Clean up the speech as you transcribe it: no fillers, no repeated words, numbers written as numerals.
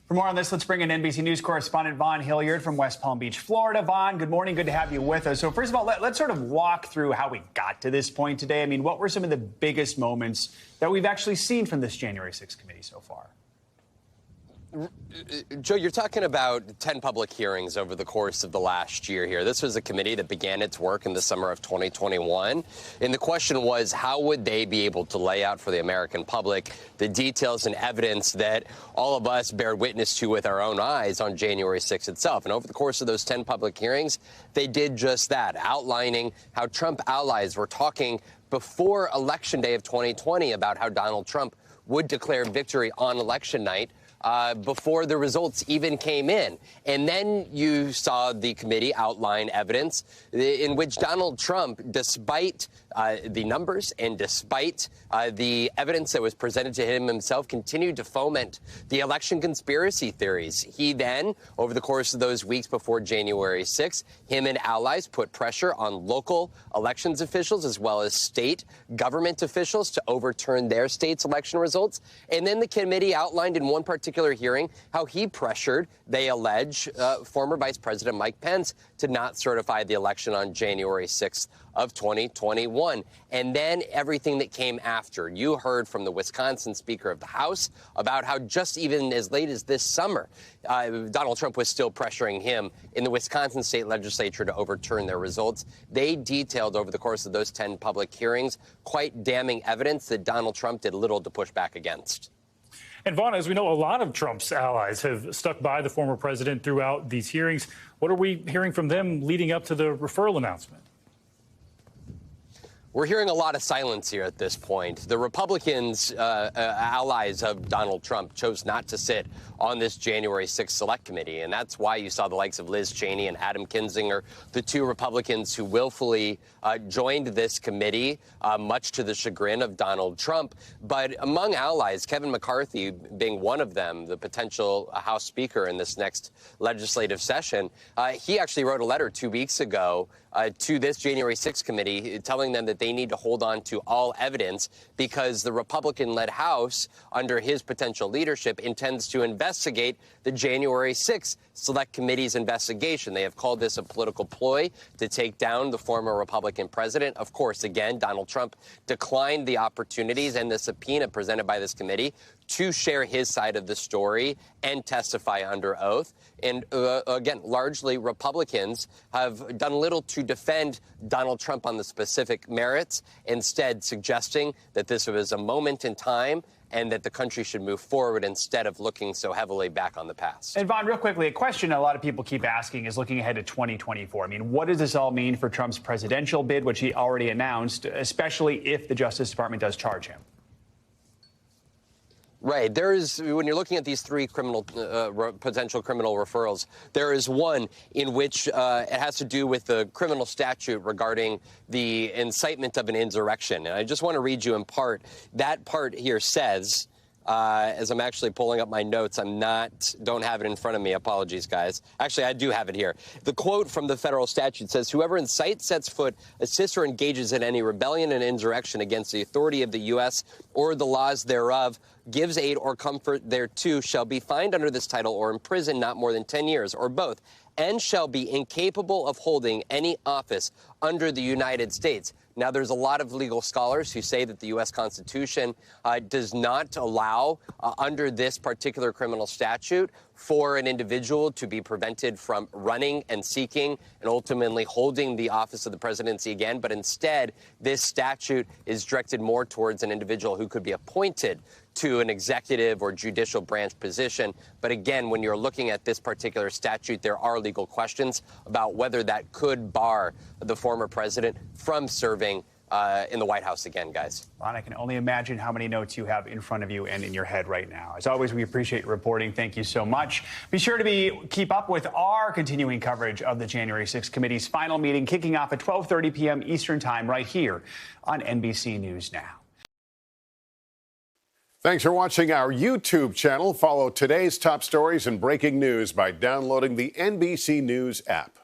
For more on this, let's bring in NBC News correspondent Vaughn Hillyard from West Palm Beach, Florida. Vaughn, good morning. Good to have you with us. So first of all, let's sort of walk through how we got to this point today. I mean, what were some of the biggest moments that we've actually seen from this January 6th committee so far? Joe, you're talking about 10 public hearings over the course of the last year here. This was a committee that began its work in the summer of 2021. And the question was, how would they be able to lay out for the American public the details and evidence that all of us bear witness to with our own eyes on January 6th itself? And over the course of those 10 public hearings, they did just that, outlining how Trump allies were talking before Election Day of 2020 about how Donald Trump would declare victory on election night before the results even came in. And then you saw the committee outline evidence in which Donald Trump, despite the numbers and despite the evidence that was presented to him himself, continued to foment the election conspiracy theories. He then, over the course of those weeks before January 6th, him and allies put pressure on local elections officials as well as state government officials to overturn their state's election results. And then the committee outlined in one particular hearing how he pressured, they allege, former Vice President Mike Pence to not certify the election on January 6th of 2021. And then everything that came after. You heard from the Wisconsin Speaker of the House about how just even as late as this summer, Donald Trump was still pressuring him in the Wisconsin state legislature to overturn their results. They detailed over the course of those 10 public hearings quite damning evidence that Donald Trump did little to push back against. And Vaughn, as we know, a lot of Trump's allies have stuck by the former president throughout these hearings. What are we hearing from them leading up to the referral announcement? We're hearing a lot of silence here at this point. The Republicans, allies of Donald Trump, chose not to sit on this January 6th Select Committee, and that's why you saw the likes of Liz Cheney and Adam Kinzinger, the two Republicans who willfully joined this committee, much to the chagrin of Donald Trump. But among allies, Kevin McCarthy being one of them, the potential House Speaker in this next legislative session, he actually wrote a letter 2 weeks ago to this January 6th committee telling them that they need to hold on to all evidence because the Republican-led House, under his potential leadership, intends to investigate the January 6th Select Committee's investigation. They have called this a political ploy to take down the former Republican president. Of course, again, Donald Trump declined the opportunities and the subpoena presented by this committee to share his side of the story and testify under oath. And again, largely Republicans have done little to defend Donald Trump on the specific merits, instead suggesting that this was a moment in time and that the country should move forward instead of looking so heavily back on the past. And Vaughn, real quickly, a question a lot of people keep asking is looking ahead to 2024. I mean, what does this all mean for Trump's presidential bid, which he already announced, especially if the Justice Department does charge him? Right. When you're looking at these three potential criminal referrals, there is one in which it has to do with the criminal statute regarding the incitement of an insurrection. And I just want to read you in part. That part here says, as I'm actually pulling up my notes, don't have it in front of me. Apologies, guys. Actually, I do have it here. The quote from the federal statute says, whoever incites, sets foot, assists, or engages in any rebellion and insurrection against the authority of the U.S. or the laws thereof, gives aid or comfort thereto, shall be fined under this title or imprisoned not more than 10 years, or both, and shall be incapable of holding any office under the United States. Now, there's a lot of legal scholars who say that the U.S. Constitution does not allow, under this particular criminal statute, for an individual to be prevented from running and seeking and ultimately holding the office of the presidency again. But instead, this statute is directed more towards an individual who could be appointed to an executive or judicial branch position. But again, when you're looking at this particular statute, there are legal questions about whether that could bar the former president from serving in the White House again, guys. Ron, I can only imagine how many notes you have in front of you and in your head right now. As always, we appreciate your reporting. Thank you so much. Be sure to keep up with our continuing coverage of the January 6th committee's final meeting, kicking off at 12:30 p.m. Eastern Time right here on NBC News Now. Thanks for watching our YouTube channel. Follow today's top stories and breaking news by downloading the NBC News app.